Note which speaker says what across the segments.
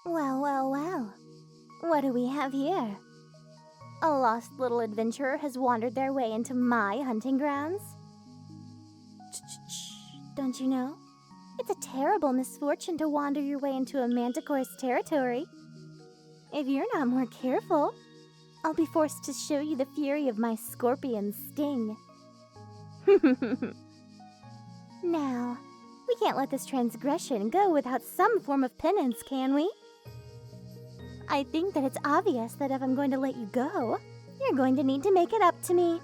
Speaker 1: Well, well, well. What do we have here? A lost little adventurer has wandered their way into my hunting grounds? Don't you know? It's a terrible misfortune to wander your way into a Manticore's territory. If you're not more careful, I'll be forced to show you the fury of my scorpion sting. Now, we can't let this transgression go without some form of penance, can we? I think that it's obvious that if I'm going to let you go, you're going to need to make it up to me.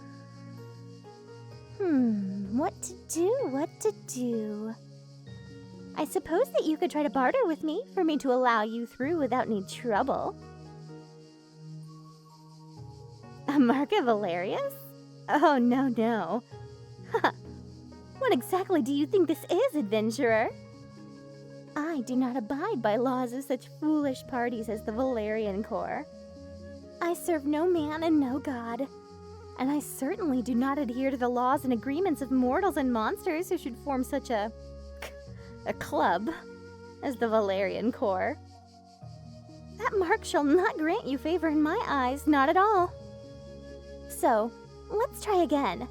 Speaker 1: What to do? I suppose that you could try to barter with me for me to allow you through without any trouble. A mark of Valerius? Oh, no. What exactly do you think this is, adventurer? I do not abide by laws of such foolish parties as the Valerian Corps. I serve no man and no god, and I certainly do not adhere to the laws and agreements of mortals and monsters who should form such a club as the Valerian Corps. That mark shall not grant you favor in my eyes, not at all. So, let's try again.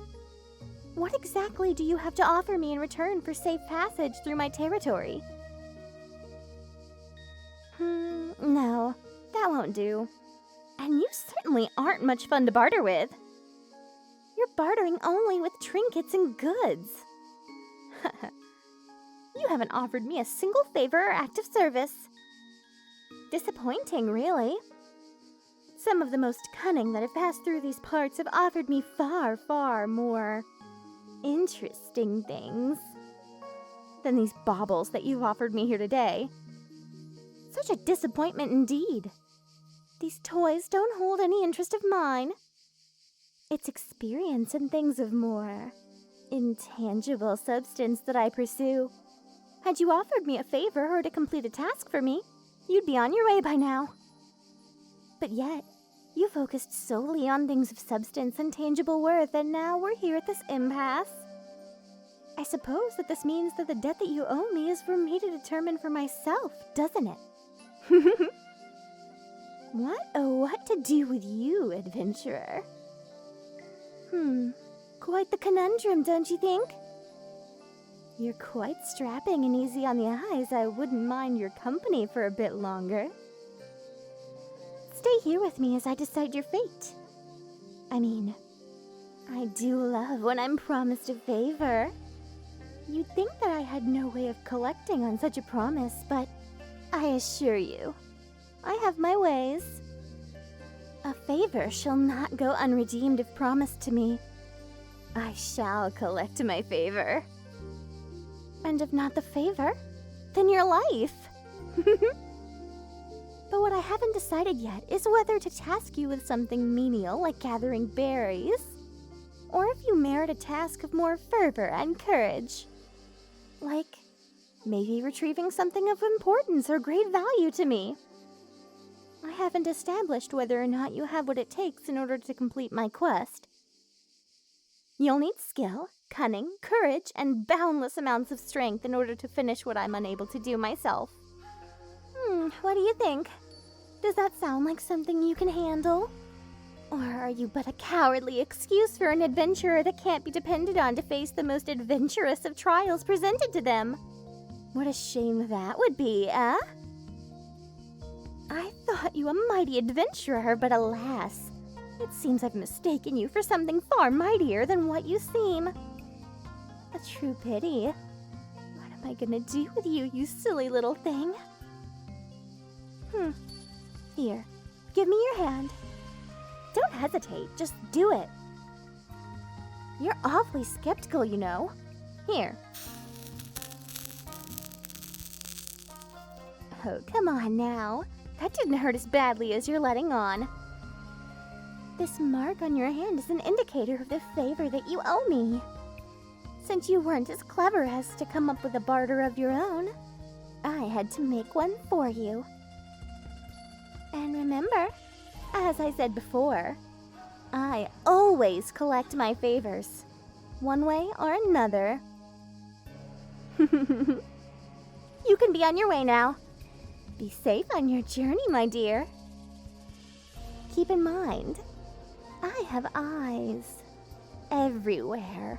Speaker 1: What exactly do you have to offer me in return for safe passage through my territory? No, that won't do. And you certainly aren't much fun to barter with. You're bartering only with trinkets and goods. You haven't offered me a single favor or act of service. Disappointing, really. Some of the most cunning that have passed through these parts have offered me far, far more interesting things than these baubles that you've offered me here today. Such a disappointment indeed. These toys don't hold any interest of mine. It's experience and things of more intangible substance that I pursue. Had you offered me a favor or to complete a task for me, you'd be on your way by now. But yet, you focused solely on things of substance and tangible worth, and now we're here at this impasse. I suppose that this means that the debt that you owe me is for me to determine for myself, doesn't it? What to do with you, adventurer? Quite the conundrum, don't you think? You're quite strapping and easy on the eyes. I wouldn't mind your company for a bit longer. Stay here with me as I decide your fate. I mean, I do love when I'm promised a favor. You'd think that I had no way of collecting on such a promise, but I assure you, I have my ways. A favor shall not go unredeemed if promised to me. I shall collect my favor. And if not the favor, then your life. But what I haven't decided yet is whether to task you with something menial like gathering berries, or if you merit a task of more fervor and courage. Like, maybe retrieving something of importance or great value to me. I haven't established whether or not you have what it takes in order to complete my quest. You'll need skill, cunning, courage, and boundless amounts of strength in order to finish what I'm unable to do myself. What do you think? Does that sound like something you can handle? Or are you but a cowardly excuse for an adventurer that can't be depended on to face the most adventurous of trials presented to them? What a shame that would be, eh? I thought you a mighty adventurer, but alas, it seems I've mistaken you for something far mightier than what you seem. A true pity. What am I gonna do with you, you silly little thing? Here, give me your hand. Don't hesitate, just do it. You're awfully skeptical, you know. Here. Oh, come on now. That didn't hurt as badly as you're letting on. This mark on your hand is an indicator of the favor that you owe me. Since you weren't as clever as to come up with a barter of your own, I had to make one for you. And remember, as I said before, I always collect my favors. one way or another. You can be on your way now. Be safe on your journey, my dear. Keep in mind, I have eyes everywhere.